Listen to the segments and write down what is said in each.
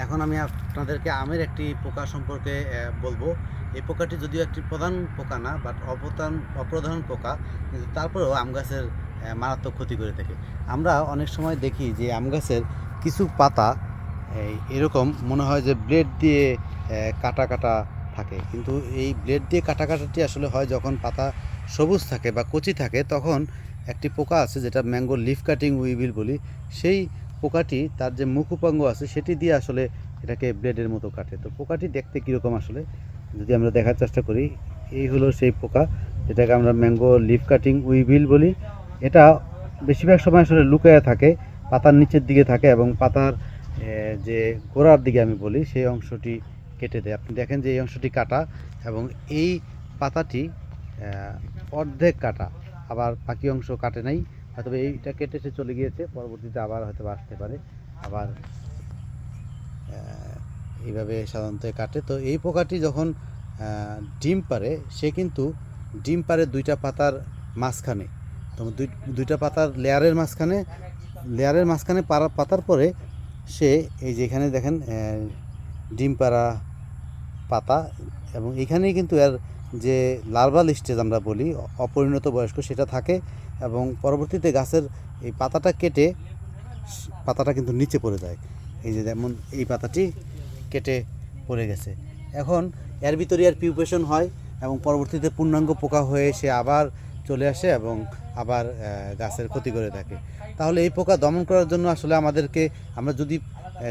এখন আমি আপনাদেরকে আমের একটি পোকা সম্পর্কে বলবো। এই পোকাটি যদিও একটি প্রধান পোকা না, বাট অপ্রধান পোকা, কিন্তু তারপরেও আম গাছের মারাত্মক ক্ষতি করে থাকে। আমরা অনেক সময় দেখি যে আম গাছের কিছু পাতা এরকম মনে হয় যে ব্লেড দিয়ে কাটা কাটা থাকে, কিন্তু এই ব্লেড দিয়ে কাটা কাটাটি আসলে হয় যখন পাতা সবুজ থাকে বা কচি থাকে, তখন একটি পোকা আছে যেটা ম্যাঙ্গো লিফ কাটিং উইভিল বলি। সেই পোকাটি তার যে মুখ উপাঙ্গ আছে সেটি দিয়ে আসলে এটাকে ব্লেডের মতো কাটে। তো পোকাটি দেখতে কীরকম আসলে যদি আমরা দেখার চেষ্টা করি, এই হলো সেই পোকা যেটাকে আমরা ম্যাঙ্গো লিফ কাটিং উইভিল বলি। এটা বেশিরভাগ সময় আসলে লুকায়া থাকে, পাতার নিচের দিকে থাকে এবং পাতার যে গোড়ার দিকে আমি বলি সেই অংশটি কেটে দেয়। আপনি দেখেন যে এই অংশটি কাটা এবং এই পাতাটি অর্ধেক কাটা, আবার বাকি অংশ কাটে নাই, হয়তো এইটা কেটে সে চলে গিয়েছে, পরবর্তীতে আবার হয়তো আসতে পারে, আবার এইভাবে সাধারণত কাটে। তো এই পোকাটি যখন ডিম পারে, সে কিন্তু ডিম পারে দুইটা পাতার মাঝখানে। তো দুইটা পাতার লেয়ারের মাঝখানে পাতার পরে সে এই যে এখানে দেখেন ডিম পাড়া পাতা, এবং এখানেই কিন্তু এর যে লার্ভাল স্টেজ আমরা বলি, অপরিণত বয়স্ক, সেটা থাকে, এবং পরবর্তীতে গাছের এই পাতাটা কেটে পাতাটা কিন্তু নিচে পড়ে যায়। এই যে যেমন এই পাতাটি কেটে পড়ে গেছে। এখন এর ভিতরে আর পিউপেশন হয় এবং পরবর্তীতে পূর্ণাঙ্গ পোকা হয়ে সে আবার চলে আসে এবং আবার গাছের ক্ষতি করে থাকে। তাহলে এই পোকা দমন করার জন্য আসলে আমাদেরকে, আমরা যদি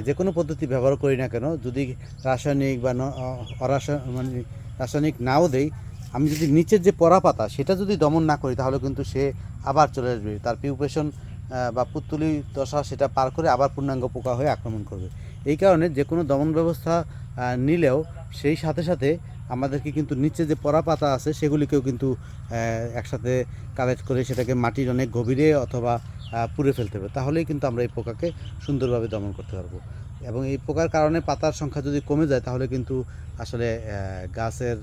যে কোনো পদ্ধতি ব্যবহার করি না কেন, যদি রাসায়নিক বা রাসায়নিক নাও দেই, আমি যদি নিচের যে পরা পাতা সেটা যদি দমন না করি, তাহলে কিন্তু সে আবার চলে আসবে, তার পিউপেশন বা পুত্তলি দশা সেটা পার করে আবার পূর্ণাঙ্গ পোকা হয়ে আক্রমণ করবে। এই কারণে যে কোনো দমন ব্যবস্থা নিলেও সেই সাথে সাথে আমাদেরকে কিন্তু নিচে যে পরা পাতা আছে সেগুলিকেও কিন্তু একসাথে কালেক্ট করে সেটাকে মাটির অনেক গভীরে অথবা পুড়ে ফেলতে হবে, তাহলেই কিন্তু আমরা এই পোকাকে সুন্দরভাবে দমন করতে পারবো। এবং এই পোকার কারণে পাতার সংখ্যা যদি কমে যায়, তাহলে কিন্তু আসলে গাছের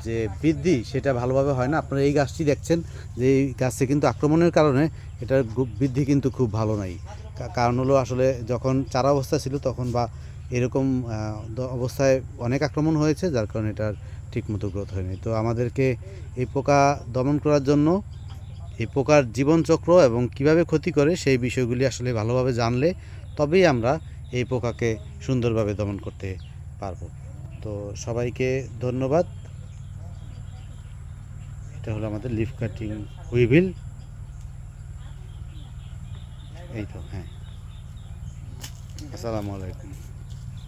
যে বৃদ্ধি সেটা ভালোভাবে হয় না। আপনারা এই গাছটি দেখছেন যে এই গাছে কিন্তু আক্রমণের কারণে এটার বৃদ্ধি কিন্তু খুব ভালো নাই। কারণ হলো আসলে যখন চারা অবস্থা ছিল তখন বা এরকম অবস্থায় অনেক আক্রমণ হয়েছে, যার কারণে এটার ঠিকমতো গ্রোথ হয়নি। তো আমাদেরকে এই পোকা দমন করার জন্য এই পোকার জীবনচক্র এবং কিভাবে ক্ষতি করে সেই বিষয়গুলি আসলে ভালোভাবে জানলে তবেই আমরা এই পোকাকে সুন্দরভাবে দমন করতে পারবো। তো সবাইকে ধন্যবাদ। এটা হলো আমাদের লিফ কাটিং উইভিল। এই তো, হ্যাঁ, আসসালামু আলাইকুম।